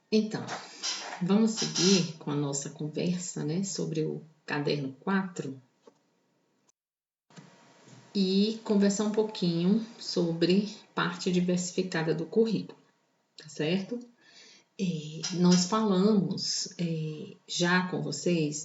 Então, vamos seguir com a nossa conversa, né, sobre o caderno 4 e conversar um pouquinho sobre parte diversificada do currículo, tá certo? Nós falamos já com vocês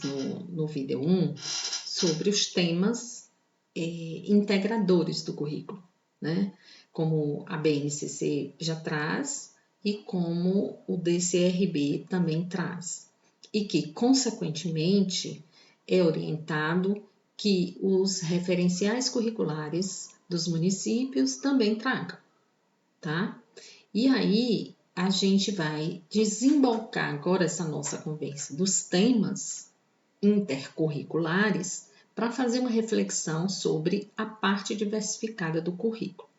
no vídeo 1 sobre os temas integradores do currículo, né? Como a BNCC já traz e como o DCRB também traz. E que, consequentemente, é orientado que os referenciais curriculares dos municípios também tragam, tá? E aí, a gente vai desembocar agora essa nossa conversa dos temas intercurriculares para fazer uma reflexão sobre a parte diversificada do currículo.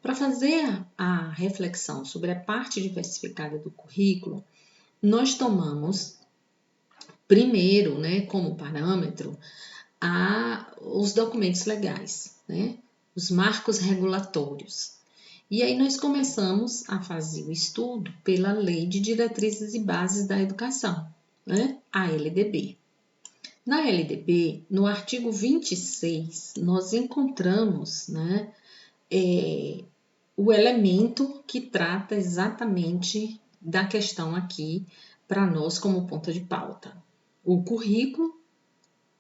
Para fazer a reflexão sobre a parte diversificada do currículo, nós tomamos primeiro, né, como parâmetro, os documentos legais, né, os marcos regulatórios. E aí nós começamos a fazer o estudo pela Lei de Diretrizes e Bases da Educação, né, a LDB. Na LDB, no artigo 26, nós encontramos, né, o elemento que trata exatamente da questão aqui para nós como ponta de pauta. O currículo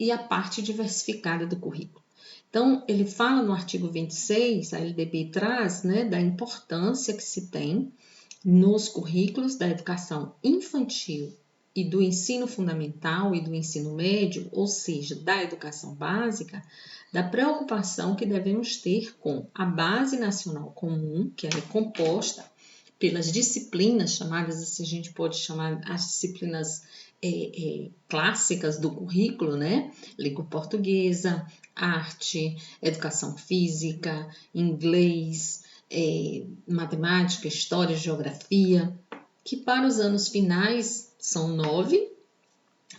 e a parte diversificada do currículo. Então, ele fala no artigo 26, a LDB traz, né, da importância que se tem nos currículos da educação infantil e do ensino fundamental e do ensino médio, ou seja, da educação básica, da preocupação que devemos ter com a base nacional comum, que ela é composta pelas disciplinas chamadas, assim, a gente pode chamar as disciplinas clássicas do currículo, né? Língua portuguesa, arte, educação física, inglês, matemática, história, geografia, que para os anos finais são 9,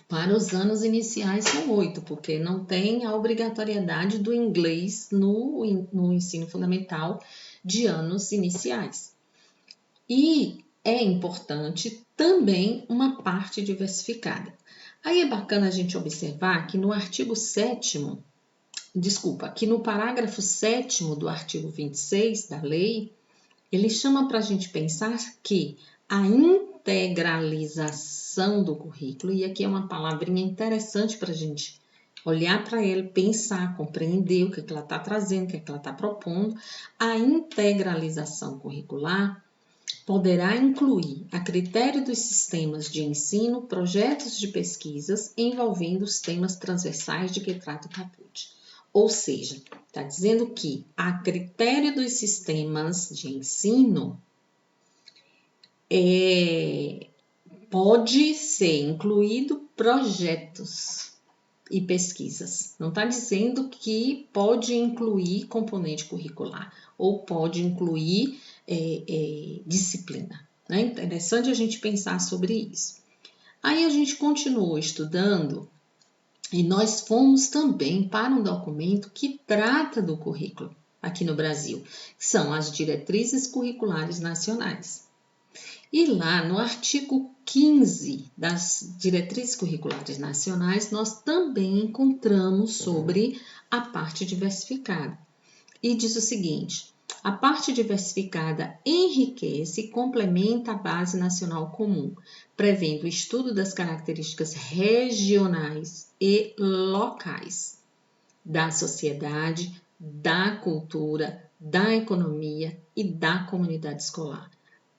para os anos iniciais são 8, porque não tem a obrigatoriedade do inglês no ensino fundamental de anos iniciais. E é importante também uma parte diversificada. Aí é bacana a gente observar que no artigo 7º, que no parágrafo 7º do artigo 26 da lei, ele chama para a gente pensar que a integralização do currículo, e aqui é uma palavrinha interessante para a gente olhar para ele, pensar, compreender o que ela está trazendo, o que ela está propondo, a integralização curricular poderá incluir, a critério dos sistemas de ensino, projetos de pesquisas envolvendo os temas transversais de que trata o caput. Ou seja, está dizendo que, a critério dos sistemas de ensino, pode ser incluído projetos e pesquisas. Não está dizendo que pode incluir componente curricular ou pode incluir disciplina. É interessante a gente pensar sobre isso. Aí a gente continuou estudando e nós fomos também para um documento que trata do currículo aqui no Brasil, que são as Diretrizes Curriculares Nacionais. E lá no artigo 15 das Diretrizes Curriculares Nacionais, nós também encontramos sobre a parte diversificada. E diz o seguinte: a parte diversificada enriquece e complementa a base nacional comum, prevendo o estudo das características regionais e locais da sociedade, da cultura, da economia e da comunidade escolar,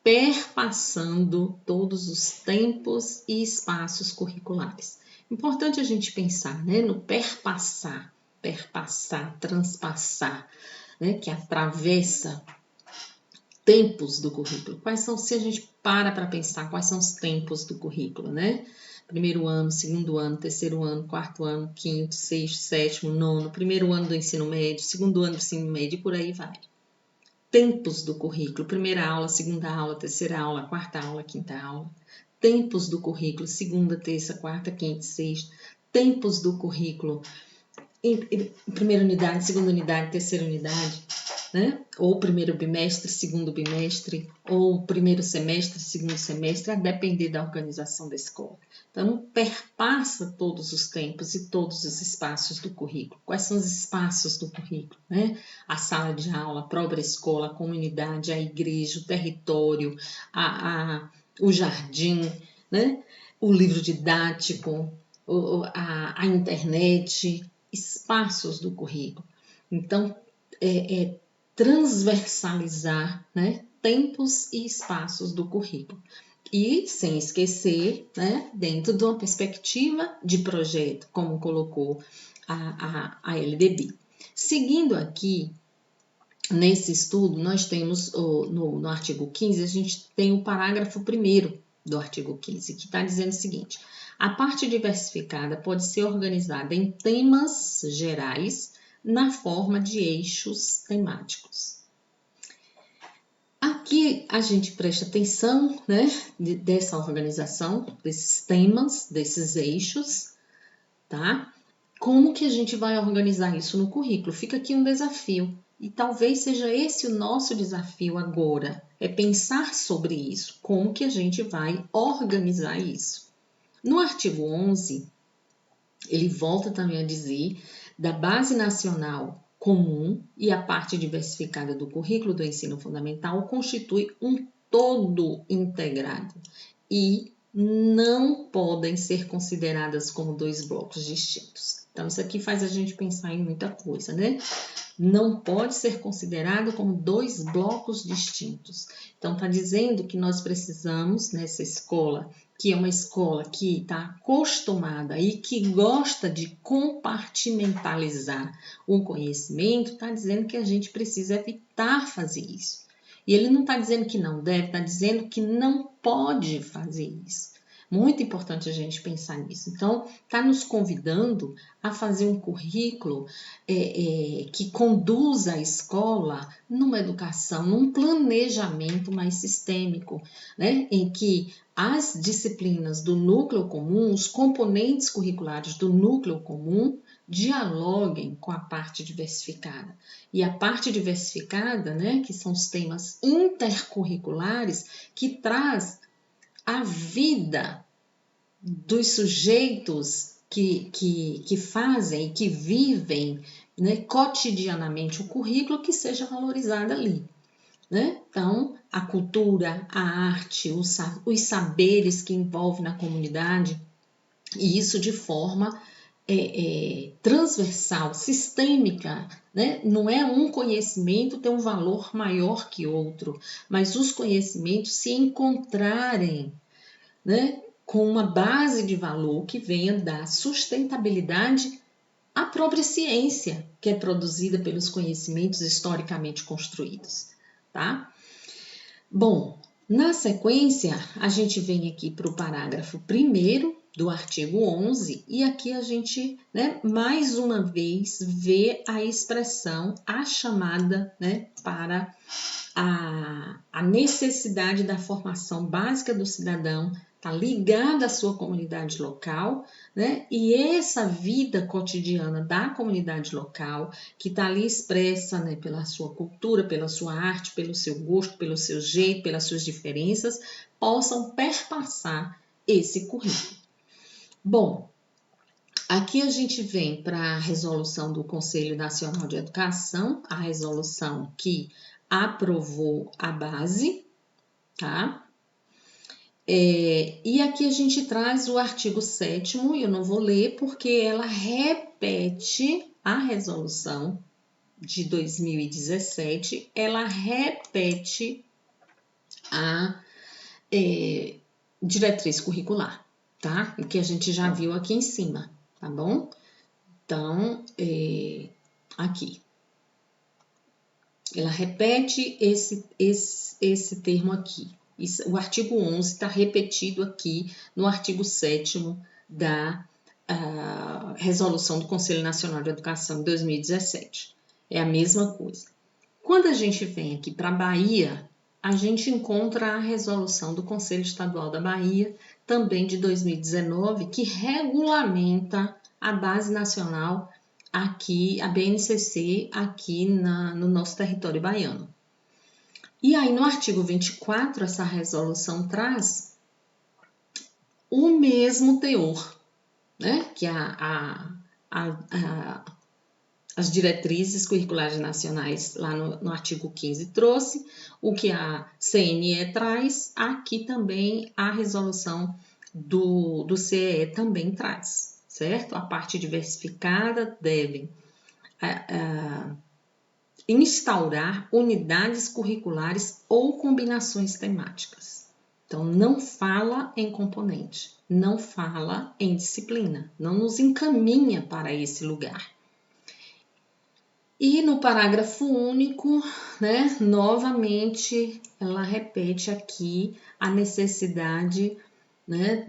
perpassando todos os tempos e espaços curriculares. Importante a gente pensar, né, no perpassar, transpassar, né, que atravessa tempos do currículo. Quais são, se a gente para pensar, quais são os tempos do currículo, né? Primeiro ano, segundo ano, terceiro ano, quarto ano, quinto, sexto, sétimo, nono, primeiro ano do ensino médio, segundo ano do ensino médio e por aí vai. Tempos do currículo, primeira aula, segunda aula, terceira aula, quarta aula, quinta aula. Tempos do currículo, segunda, terça, quarta, quinta, sexta. Tempos do currículo, em primeira unidade, segunda unidade, terceira unidade. né? Ou primeiro bimestre, segundo bimestre, ou primeiro semestre, segundo semestre, a depender da organização da escola. Então, perpassa todos os tempos e todos os espaços do currículo. Quais são os espaços do currículo, né? A sala de aula, a própria escola, a comunidade, a igreja, o território, o jardim, né? O livro didático, a internet, espaços do currículo. Então, transversalizar, né, tempos e espaços do currículo. E sem esquecer, né, dentro de uma perspectiva de projeto, como colocou a LDB. Seguindo aqui, nesse estudo, nós temos no artigo 15, a gente tem o parágrafo 1º do artigo 15, que está dizendo o seguinte: a parte diversificada pode ser organizada em temas gerais na forma de eixos temáticos. Aqui a gente presta atenção, né, dessa organização, desses temas, desses eixos, tá? Como que a gente vai organizar isso no currículo? Fica aqui um desafio. E talvez seja esse o nosso desafio agora, é pensar sobre isso, como que a gente vai organizar isso. No artigo 11, ele volta também a dizer da base nacional comum e a parte diversificada do currículo do ensino fundamental constitui um todo integrado e não podem ser consideradas como dois blocos distintos. Então, isso aqui faz a gente pensar em muita coisa, né? Não pode ser considerado como dois blocos distintos. Então, está dizendo que nós precisamos, nessa escola, que é uma escola que está acostumada e que gosta de compartimentalizar o conhecimento, está dizendo que a gente precisa evitar fazer isso. E ele não está dizendo que não deve, está dizendo que não pode fazer isso. Muito importante a gente pensar nisso. Então, está nos convidando a fazer um currículo que conduza a escola numa educação, num planejamento mais sistêmico, né? Em que as disciplinas do núcleo comum, os componentes curriculares do núcleo comum, dialoguem com a parte diversificada. E a parte diversificada, né, que são os temas intercurriculares, que traz a vida dos sujeitos que fazem, que vivem, né, cotidianamente o currículo, que seja valorizado ali. Né? Então, a cultura, a arte, os saberes que envolvem na comunidade, e isso de forma transversal, sistêmica, né? Não é um conhecimento ter um valor maior que outro, mas os conhecimentos se encontrarem, né, com uma base de valor que venha da sustentabilidade à própria ciência, que é produzida pelos conhecimentos historicamente construídos, tá? Bom, na sequência, a gente vem aqui para o parágrafo 1º do artigo 11 e aqui a gente, né, mais uma vez vê a expressão, a chamada, né, para a necessidade da formação básica do cidadão, está ligada à sua comunidade local, né? E essa vida cotidiana da comunidade local, que está ali expressa, né, pela sua cultura, pela sua arte, pelo seu gosto, pelo seu jeito, pelas suas diferenças, possam perpassar esse currículo. Bom, aqui a gente vem para a resolução do Conselho Nacional de Educação, a resolução que aprovou a base, tá? E aqui a gente traz o artigo 7º, e eu não vou ler porque ela repete a resolução de 2017, ela repete a diretriz curricular, tá? O que a gente já viu aqui em cima, tá bom? Então, aqui. Ela repete esse termo aqui. O artigo 11 está repetido aqui no artigo 7º da Resolução do Conselho Nacional de Educação de 2017. É a mesma coisa. Quando a gente vem aqui para a Bahia, a gente encontra a resolução do Conselho Estadual da Bahia, também de 2019, que regulamenta a Base Nacional aqui, a BNCC aqui no nosso território baiano. E aí, no artigo 24, essa resolução traz o mesmo teor, né, que as diretrizes curriculares nacionais lá no artigo 15 trouxe, o que a CNE traz, aqui também a resolução do CEE também traz, certo? A parte diversificada deve instaurar unidades curriculares ou combinações temáticas. Então, não fala em componente, não fala em disciplina, não nos encaminha para esse lugar. E no parágrafo único, né, novamente, ela repete aqui a necessidade, né,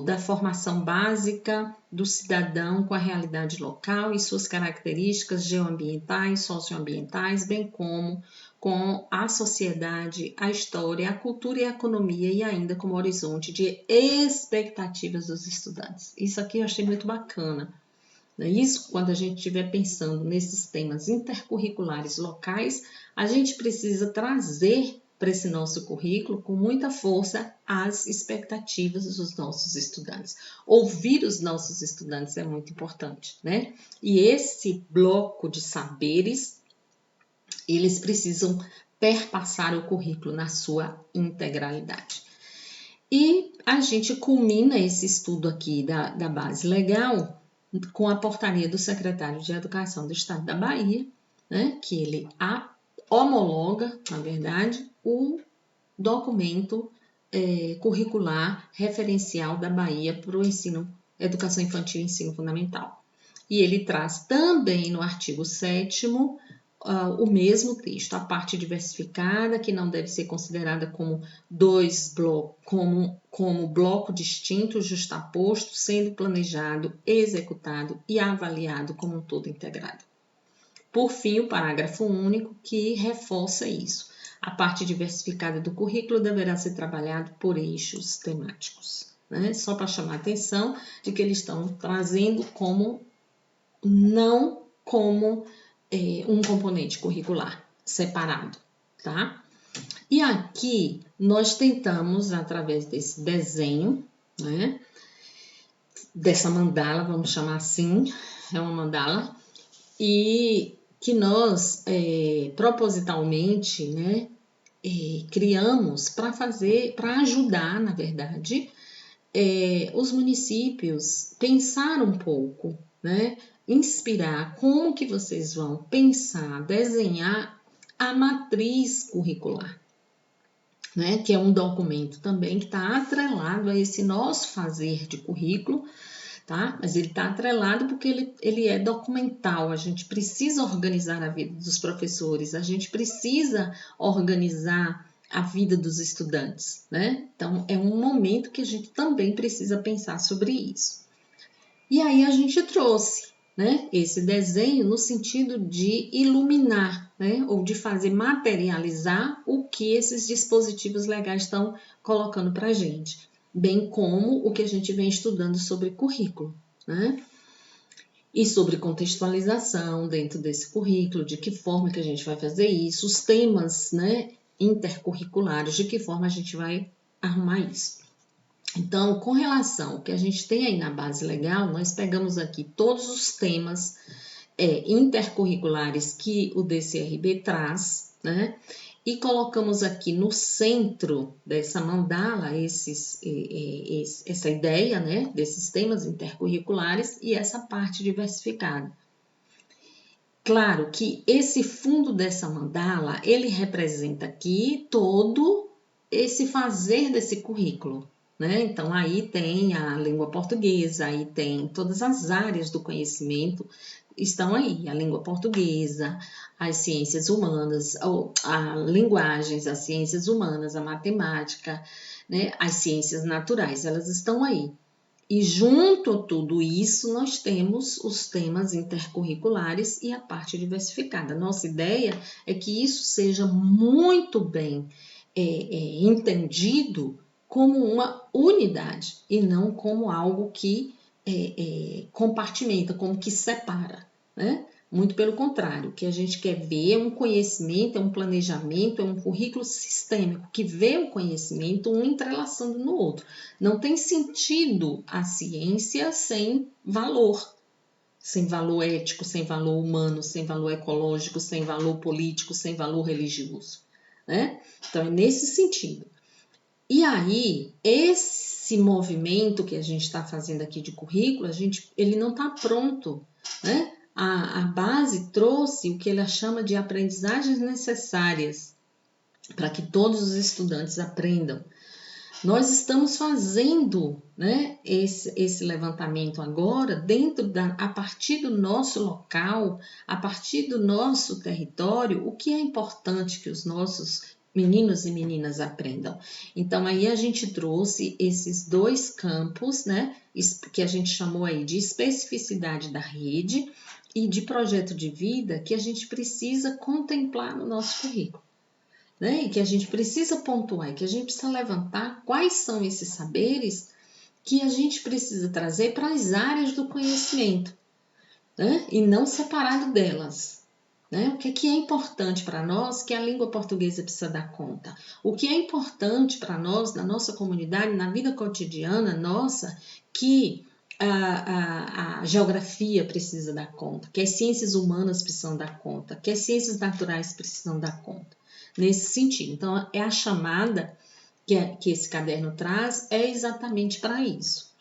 da formação básica do cidadão com a realidade local e suas características geoambientais, socioambientais, bem como com a sociedade, a história, a cultura e a economia e ainda como horizonte de expectativas dos estudantes. Isso aqui eu achei muito bacana. Isso, quando a gente estiver pensando nesses temas intercurriculares locais, a gente precisa trazer para esse nosso currículo com muita força as expectativas dos nossos estudantes. Ouvir os nossos estudantes é muito importante, né? E esse bloco de saberes, eles precisam perpassar o currículo na sua integralidade. E a gente culmina esse estudo aqui da base legal com a portaria do secretário de Educação do Estado da Bahia, né, que ele homologa, na verdade, o documento curricular referencial da Bahia para o ensino, educação infantil e ensino fundamental. E ele traz também no artigo 7º o mesmo texto, a parte diversificada, que não deve ser considerada como como bloco distinto, justaposto, sendo planejado, executado e avaliado como um todo integrado. Por fim, o parágrafo único que reforça isso. A parte diversificada do currículo deverá ser trabalhado por eixos temáticos, né? Só para chamar a atenção de que eles estão trazendo não como um componente curricular separado, tá? E aqui nós tentamos, através desse desenho, né, dessa mandala, vamos chamar assim, é uma mandala, e que nós propositalmente, né, criamos para ajudar, na verdade, os municípios pensar um pouco, né, inspirar como que vocês vão pensar, desenhar a matriz curricular, né, que é um documento também que está atrelado a esse nosso fazer de currículo, tá? Mas ele está atrelado porque ele é documental, a gente precisa organizar a vida dos professores, a gente precisa organizar a vida dos estudantes, né? Então, é um momento que a gente também precisa pensar sobre isso. E aí a gente trouxe, né, esse desenho no sentido de iluminar, né, ou de fazer materializar o que esses dispositivos legais estão colocando para a gente, bem como o que a gente vem estudando sobre currículo, né? E sobre contextualização dentro desse currículo, de que forma que a gente vai fazer isso, os temas, né, intercurriculares, de que forma a gente vai arrumar isso. Então, com relação ao que a gente tem aí na base legal, nós pegamos aqui todos os temas intercurriculares que o DCRB traz, né? E colocamos aqui no centro dessa mandala essa ideia, né, desses temas intercurriculares e essa parte diversificada. Claro que esse fundo dessa mandala, ele representa aqui todo esse fazer desse currículo, né? Então, aí tem a língua portuguesa, aí tem todas as áreas do conhecimento, estão aí, a língua portuguesa, as ciências humanas, as linguagens, as ciências humanas, a matemática, né? As ciências naturais, elas estão aí. E junto a tudo isso, nós temos os temas intercurriculares e a parte diversificada. Nossa ideia é que isso seja muito bem entendido como uma unidade e não como algo que compartimenta, como que separa, né? Muito pelo contrário, o que a gente quer ver é um conhecimento, é um planejamento, é um currículo sistêmico, que vê o conhecimento um entrelaçando no outro. Não tem sentido a ciência sem valor ético, sem valor humano, sem valor ecológico, sem valor político, sem valor religioso, né? Então, é nesse sentido. E aí, esse movimento que a gente está fazendo aqui de currículo, ele não está pronto, né? A base trouxe o que ela chama de aprendizagens necessárias para que todos os estudantes aprendam. Nós estamos fazendo, né, esse levantamento agora a partir do nosso local, a partir do nosso território, o que é importante que os nossos meninos e meninas aprendam. Então, aí a gente trouxe esses dois campos, né, que a gente chamou aí de especificidade da rede e de projeto de vida que a gente precisa contemplar no nosso currículo, né? E que a gente precisa pontuar, e que a gente precisa levantar quais são esses saberes que a gente precisa trazer para as áreas do conhecimento, né? E não separado delas. Né? O que é importante para nós que a língua portuguesa precisa dar conta? O que é importante para nós, na nossa comunidade, na vida cotidiana nossa, que a geografia precisa dar conta, que as ciências humanas precisam dar conta, que as ciências naturais precisam dar conta. Nesse sentido. Então, é a chamada que esse caderno traz é exatamente para isso.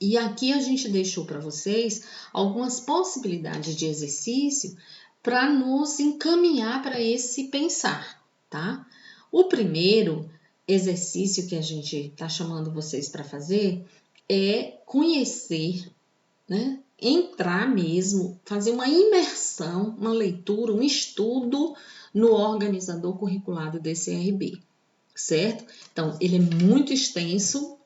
E aqui a gente deixou para vocês algumas possibilidades de exercício para nos encaminhar para esse pensar, tá? O primeiro exercício que a gente está chamando vocês para fazer é conhecer, né? Entrar mesmo, fazer uma imersão, uma leitura, um estudo no organizador curricular do DCRB, certo? Então, ele é muito extenso,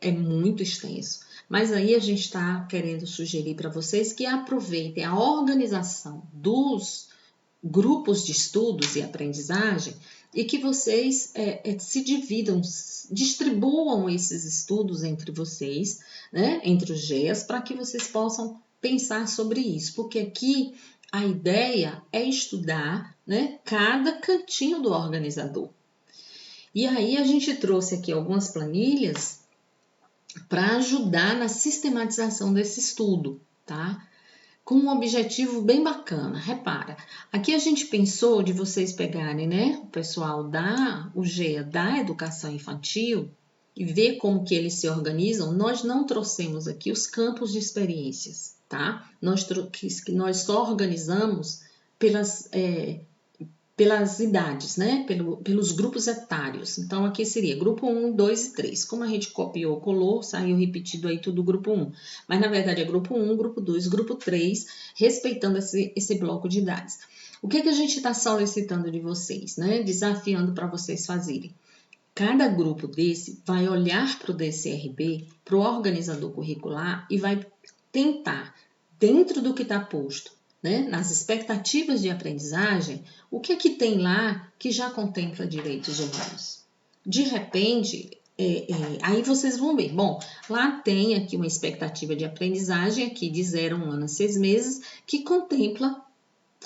mas aí a gente está querendo sugerir para vocês que aproveitem a organização dos grupos de estudos e aprendizagem e que vocês se dividam, distribuam esses estudos entre vocês, né, entre os GEAs, para que vocês possam pensar sobre isso, porque aqui a ideia é estudar, né, cada cantinho do organizador. E aí a gente trouxe aqui algumas planilhas para ajudar na sistematização desse estudo, tá? Com um objetivo bem bacana. Repara, aqui a gente pensou de vocês pegarem, né, o pessoal o GEA da educação infantil e ver como que eles se organizam. Nós não trouxemos aqui os campos de experiências, tá? Nós só organizamos pelas idades, né? Pelos grupos etários. Então, aqui seria grupo 1, 2 e 3. Como a gente copiou, colou, saiu repetido aí tudo grupo 1. Mas, na verdade, é grupo 1, grupo 2, grupo 3, respeitando esse bloco de idades. O que a gente está solicitando de vocês, né? Desafiando para vocês fazerem. Cada grupo desse vai olhar para o DCRB, para o organizador curricular, e vai tentar, dentro do que está posto, né, nas expectativas de aprendizagem, o que é que tem lá que já contempla direitos humanos? De repente, aí vocês vão ver, bom, lá tem aqui uma expectativa de aprendizagem aqui de 0 a 1 ano a 6 meses que contempla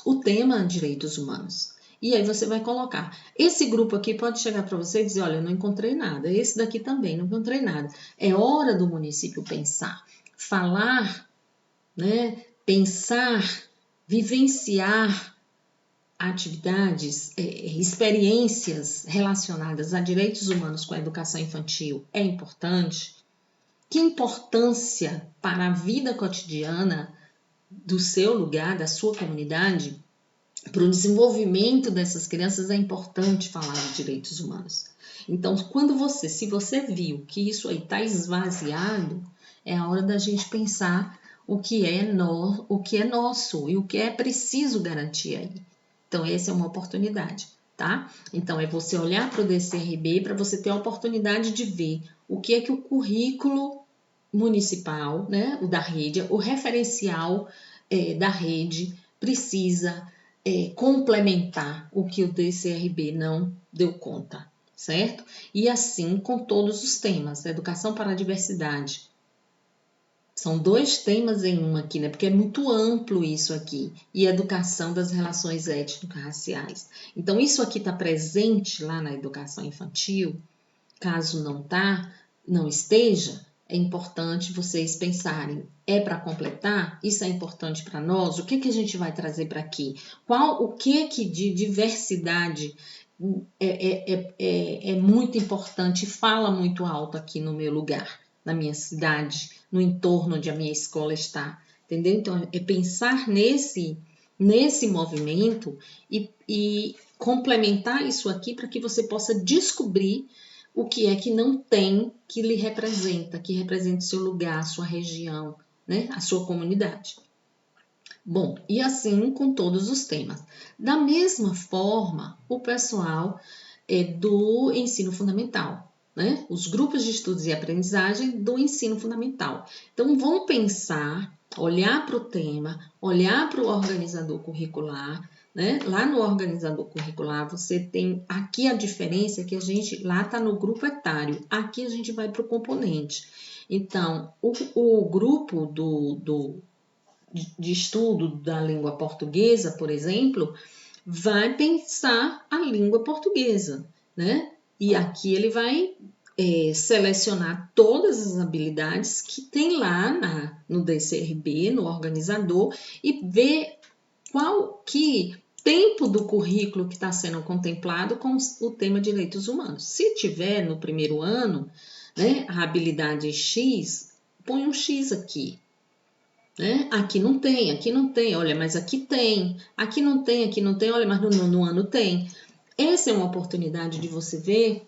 o tema direitos humanos. E aí você vai colocar. Esse grupo aqui pode chegar para você e dizer, olha, eu não encontrei nada. Esse daqui também, não encontrei nada. É hora do município pensar, falar, né, pensar, vivenciar atividades, experiências relacionadas a direitos humanos com a educação infantil é importante? Que importância para a vida cotidiana do seu lugar, da sua comunidade, para o desenvolvimento dessas crianças é importante falar de direitos humanos. Então, se você viu que isso aí está esvaziado, é a hora da gente pensar o que é nosso e o que é preciso garantir aí. Então, essa é uma oportunidade, tá? Então, é você olhar para o DCRB para você ter a oportunidade de ver o que é que o currículo municipal, né, o da rede, o referencial da rede precisa complementar o que o DCRB não deu conta, certo? E assim com todos os temas, educação para a diversidade, São 2 temas em um aqui, né? Porque é muito amplo isso aqui. E educação das relações étnico-raciais. Então, isso aqui está presente lá na educação infantil. Caso não esteja, é importante vocês pensarem. É para completar? Isso é importante para nós? O que a gente vai trazer para aqui? O que de diversidade é muito importante e fala muito alto aqui no meu lugar, na minha cidade, no entorno onde a minha escola está, entendeu? Então, é pensar nesse movimento e complementar isso aqui para que você possa descobrir o que é que não tem que lhe representa, que representa o seu lugar, a sua região, né? A sua comunidade. Bom, e assim com todos os temas. Da mesma forma, o pessoal do ensino fundamental, né? Os grupos de estudos e aprendizagem do ensino fundamental. Então, vão pensar, olhar para o tema, olhar para o organizador curricular, né? Lá no organizador curricular, você tem aqui a diferença que a gente lá está no grupo etário, aqui a gente vai para o componente. Então, o grupo de estudo da língua portuguesa, por exemplo, vai pensar a língua portuguesa, né? E aqui ele vai selecionar todas as habilidades que tem lá no DCRB, no organizador, e ver qual que tempo do currículo que está sendo contemplado com o tema de direitos humanos. Se tiver no primeiro ano, né, a habilidade X, põe um X aqui. Né? Aqui não tem, olha, mas aqui tem. Aqui não tem, olha, mas no ano tem. Essa é uma oportunidade de você ver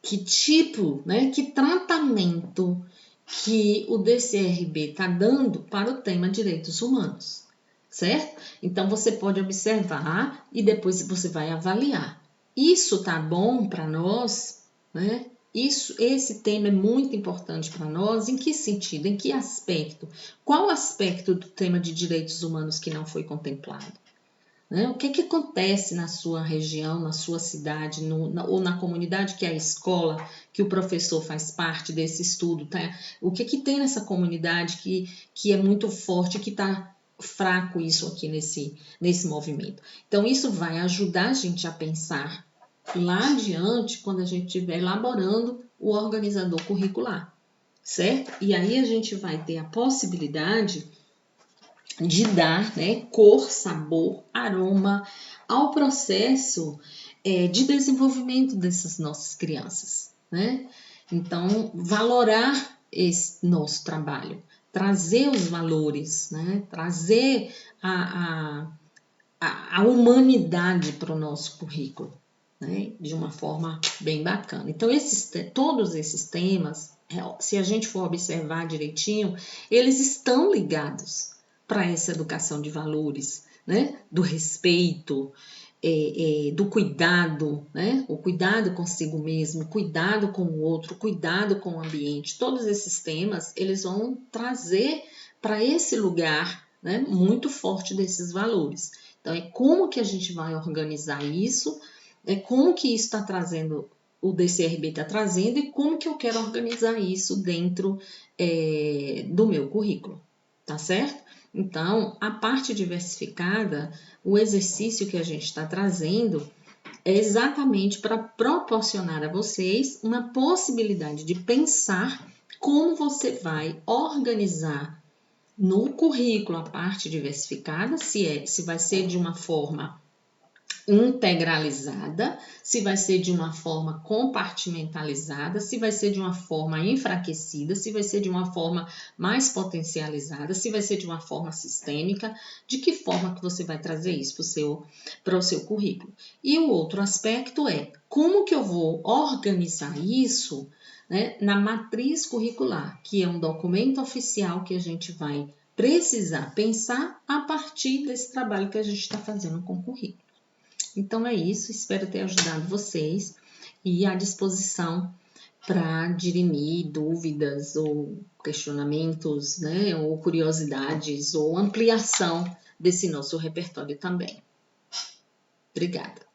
que tipo, né, que tratamento que o DCRB está dando para o tema direitos humanos, certo? Então, você pode observar e depois você vai avaliar. Isso tá bom para nós, né? Esse tema é muito importante para nós. Em que sentido? Em que aspecto? Qual aspecto do tema de direitos humanos que não foi contemplado? Né? O que acontece na sua região, na sua cidade, ou na comunidade que é a escola, que o professor faz parte desse estudo? Tá? O que tem nessa comunidade que é muito forte, que está fraco isso aqui nesse movimento? Então, isso vai ajudar a gente a pensar lá adiante, quando a gente estiver elaborando o organizador curricular, certo? E aí a gente vai ter a possibilidade de dar, né, cor, sabor, aroma ao processo de desenvolvimento dessas nossas crianças, né? Então, valorar esse nosso trabalho, trazer os valores, né? Trazer a humanidade para o nosso currículo, né? De uma forma bem bacana. Então, todos esses temas, se a gente for observar direitinho, eles estão ligados para essa educação de valores, né? Do respeito, do cuidado, né? O cuidado consigo mesmo, cuidado com o outro, cuidado com o ambiente. Todos esses temas, eles vão trazer para esse lugar, né, muito forte desses valores. Então, é como que a gente vai organizar isso, como que isso está trazendo, o DCRB está trazendo, e como que eu quero organizar isso dentro do meu currículo, tá certo? Então, a parte diversificada, o exercício que a gente está trazendo é exatamente para proporcionar a vocês uma possibilidade de pensar como você vai organizar no currículo a parte diversificada, se vai ser de uma forma integralizada, se vai ser de uma forma compartimentalizada, se vai ser de uma forma enfraquecida, se vai ser de uma forma mais potencializada, se vai ser de uma forma sistêmica, de que forma que você vai trazer isso para o seu currículo. E o outro aspecto é como que eu vou organizar isso, né, na matriz curricular, que é um documento oficial que a gente vai precisar pensar a partir desse trabalho que a gente está fazendo com o currículo. Então é isso, espero ter ajudado vocês e à disposição para dirimir dúvidas ou questionamentos, né, ou curiosidades ou ampliação desse nosso repertório também. Obrigada.